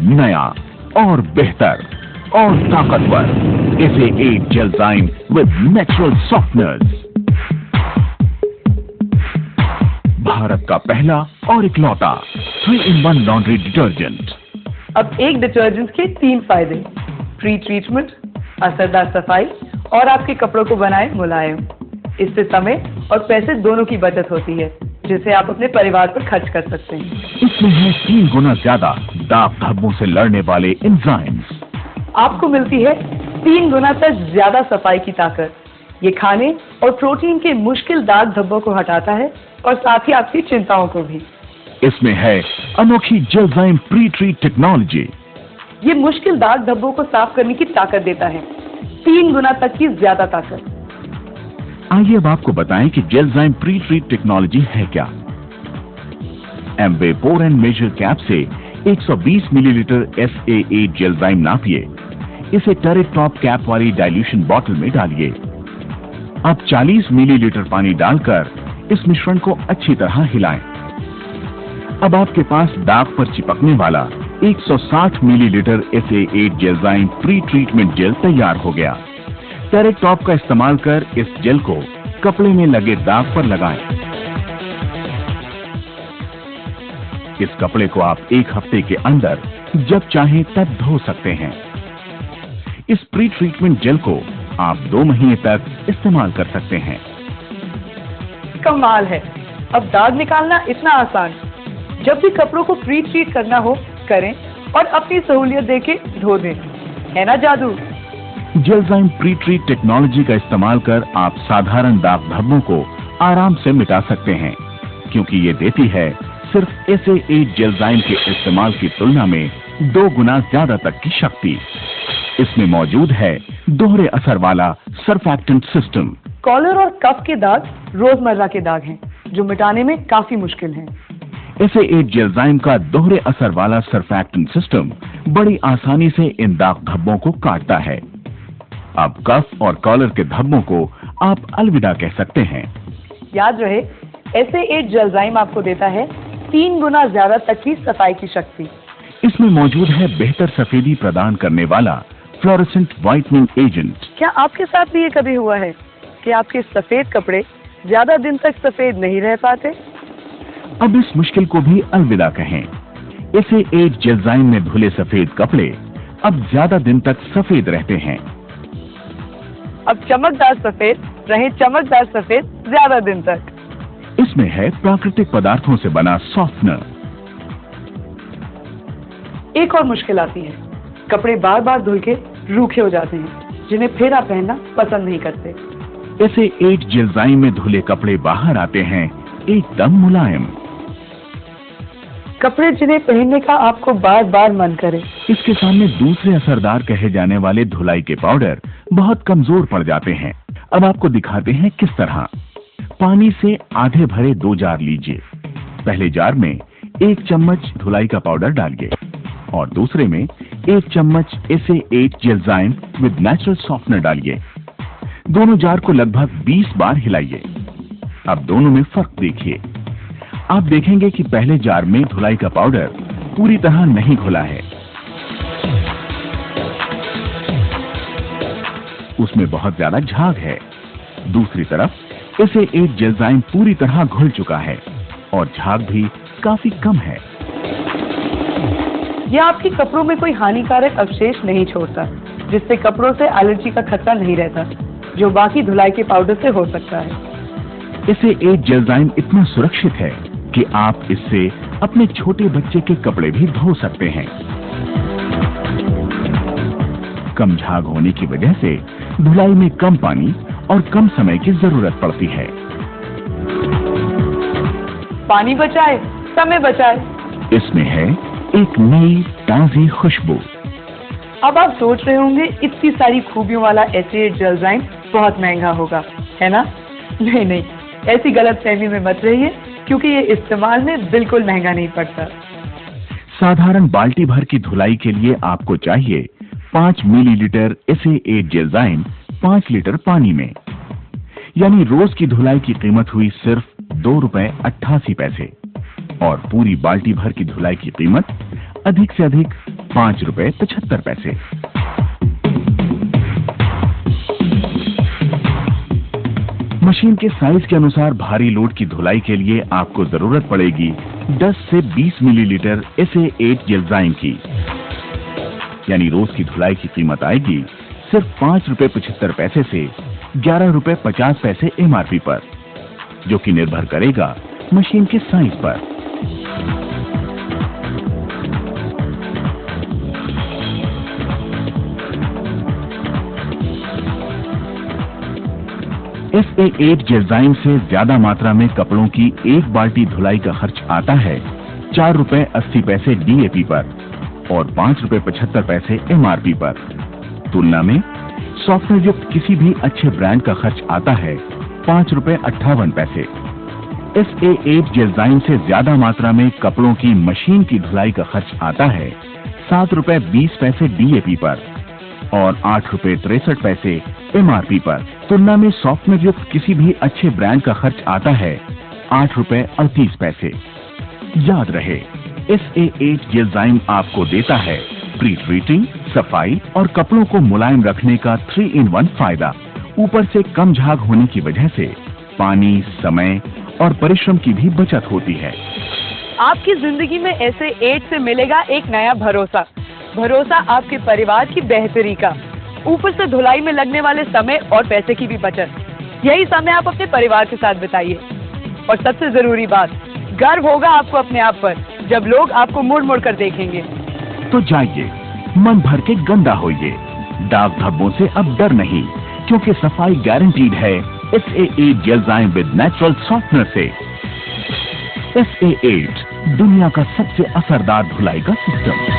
नया और बेहतर और ताकतवर SA8 Gelzyme with natural softeners. Bharat का पहला और इकलौता 3-in-1 लॉन्ड्री डिटर्जेंट। अब एक डिटर्जेंट के 3 फायदे, प्री ट्रीटमेंट, असरदार सफाई और आपके कपड़ों को बनाए मुलायम। इससे समय और पैसे दोनों की बचत होती है, जिसे आप अपने परिवार पर खर्च कर सकते हैं। इसमें है 3 गुना ज्यादा दाग धब्बों से लड़ने वाले एंजाइम्स। आपको मिलती है 3 गुना तक ज्यादा सफाई की ताकत। ये खाने और प्रोटीन के मुश्किल दाग धब्बों को हटाता है और साथ ही आपकी चिंताओं को भी। इसमें है अनोखी जेलजाइम प्री ट्रीट टेक्नोलॉजी। ये मुश्किल दाग धब्बों को साफ करने की ताकत देता है, 3 गुना तक की ज्यादा ताकत। आइए अब आपको बताएं कि जेलजाइम प्री ट्रीट टेक्नोलॉजी है क्या। Amway pour and measure cap से 120 मिलीलीटर SA8 जेलजाइम नापिए। इसे टरेट टॉप कैप वाली डाइल्यूशन बोतल में डालिए। अब 40 मिलीलीटर पानी डालकर इस मिश्रण को अच्छी तरह हिलाएं। अब आपके पास दाग पर चिपकने वाला 160 मिलीलीटर SA8 जेलजाइम प्री ट्रीटमेंट जेल तैयार हो गया। टरेट टॉप का इस्तेमाल कर इस जेल को कपड़े में लगे दाग पर लगाएं। इस कपड़े को आप 1 हफ्ते के अंदर जब चाहें तब धो सकते हैं। इस प्री ट्रीटमेंट जेल को आप 2 महीने तक इस्तेमाल कर सकते हैं। कमाल है, अब दाग निकालना इतना आसान। जब भी कपड़ों को प्री ट्रीट करना हो करें और अपनी सहूलियत देके धो दें, है ना जादू। जेलजाइम प्री ट्रीट टेक्नोलॉजी का इस्तेमाल कर आप साधारण दाग धब्बों को आराम से मिटा सकते हैं, क्योंकि ये देती है सिर्फ SA8 जेलजाइम के इस्तेमाल की तुलना में 2 गुना ज्यादा तक की शक्ति। इसमें मौजूद है दोहरे असर वाला सर्फैक्टेंट सिस्टम। कॉलर और कफ के दाग रोजमर्रा के दाग हैं, जो मिटाने में काफी मुश्किल हैं। SA8 जेलजाइम का दोहरे असर वाला सर्फैक्टेंट सिस्टम बड़ी आसानी से इन दाग धब्बों को काटता है। अब कफ और कॉलर के धब्बों को आप अलविदा कह सकते हैं। याद रहे, SA8 जेलजाइम आपको देता है 3 गुना ज्यादा तक की सफाई की शक्ति। इसमें मौजूद है बेहतर सफेदी प्रदान करने वाला फ्लोरोसेंट व्हाइटनिंग एजेंट। क्या आपके साथ भी ये कभी हुआ है कि आपके सफेद कपड़े ज्यादा दिन तक सफेद नहीं रह पाते? अब इस मुश्किल को भी अलविदा कहें। SA8 जेलजाइम में धुले सफेद कपड़े अब ज्यादा दिन तक सफेद रहते हैं। अब चमकदार सफेद रहे चमकदार सफेद ज्यादा दिन तक। इसमें है प्राकृतिक पदार्थों से बना सॉफ्टनर। एक और मुश्किल आती है, कपड़े बार बार धुल के रूखे हो जाते हैं, जिन्हें फिर आप पहनना पसंद नहीं करते। SA8 जेलजाइम में धुले कपड़े बाहर आते हैं एकदम मुलायम। कपड़े जिन्हें पहनने का आपको बार बार मन करे। इसके सामने दूसरे असरदार कहे जाने वाले धुलाई के पाउडर बहुत कमजोर पड़ जाते हैं। अब आपको दिखाते हैं किस तरह। पानी से आधे भरे 2 जार लीजिए। पहले जार में 1 चम्मच धुलाई का पाउडर डालिए और दूसरे में 1 चम्मच SA8 जेलजाइम विद नेचुरल सॉफ्टनर डालिए। दोनों जार को लगभग 20 बार हिलाइए। अब दोनों में फर्क देखिए। आप देखेंगे कि पहले जार में धुलाई का पाउडर पूरी तरह नहीं घुला है, उसमें बहुत ज्यादा झाग है। दूसरी तरफ SA8 जेलजाइम पूरी तरह घुल चुका है और झाग भी काफी कम है। यह आपके कपड़ों में कोई हानिकारक अवशेष नहीं छोड़ता, जिससे कपड़ों से एलर्जी का खतरा नहीं रहता, जो बाकी धुलाई के पाउडर से हो सकता है। SA8 जेलजाइम इतना सुरक्षित है कि आप इससे अपने छोटे बच्चे के कपड़े भी धो सकते हैं। कम झाग होने की वजह से धुलाई में कम पानी और कम समय की जरूरत पड़ती है। पानी बचाए, समय बचाए। इसमें है एक नई ताजी खुशबू। अब आप सोच रहे होंगे इतनी सारी खूबियों वाला SA8 जेलजाइम बहुत महंगा होगा, है ना? नहीं नहीं, ऐसी गलतफहमी में मत रहिए, क्योंकि ये इस्तेमाल में बिल्कुल महंगा नहीं पड़ता। साधारण बाल्टी भर की धुलाई के लिए आपको चाहिए 5 मिलीलीटर SA8 जेलजाइम 5 लीटर पानी में। यानी रोज की धुलाई की कीमत हुई सिर्फ ₹2.88 और पूरी बाल्टी भर की धुलाई की कीमत अधिक से अधिक ₹5.75। मशीन के साइज के अनुसार भारी लोड की धुलाई के लिए आपको जरूरत पड़ेगी 10 से 20 मिलीलीटर SA8 जेलजाइम की, यानी रोज की धुलाई की कीमत आएगी सिर्फ ₹5.75 से ₹11.50 MRP पर, जो कि निर्भर करेगा मशीन के साइज पर। SA8 जेलजाइम से ज्यादा मात्रा में कपड़ों की एक बाल्टी धुलाई का खर्च आता है ₹4.80 DAP पर और ₹5.75 MRP पर। तुलना में सॉफ्टवेयर युक्त किसी भी अच्छे ब्रांड का खर्च आता है ₹5.58। SA8 जेलजाइम से ज्यादा मात्रा में कपड़ों की मशीन की धुलाई का खर्च आता है ₹7.20 DAP पर और ₹8.63 MRP पर। तुलना में सॉफ्टवेयर युक्त किसी भी अच्छे ब्रांड का खर्च आता है ₹8.38। याद रहे, SA8 जेलजाइम आपको देता है प्री ट्रीटिंग, सफाई और कपड़ों को मुलायम रखने का 3-in-1 फायदा। ऊपर से कम झाग होने की वजह से पानी, समय और परिश्रम की भी बचत होती है। आपकी जिंदगी में SA8 से मिलेगा एक नया भरोसा, भरोसा आपके परिवार की बेहतरी का। ऊपर से धुलाई में लगने वाले समय और पैसे की भी बचत। यही समय आप अपने परिवार के साथ बिताइए। और सबसे जरूरी बात, गर्व होगा आपको अपने आप पर जब लोग आपको मुड़ मुड़ कर देखेंगे। तो जाइए, मन भर के गंदा होइए। दाग धब्बों से अब डर नहीं, क्योंकि सफाई गारंटीड है SA8 जेलजाइम विद नेचुरल सॉफ्टनर से। SA8 दुनिया का सबसे असरदार धुलाई का सिस्टम।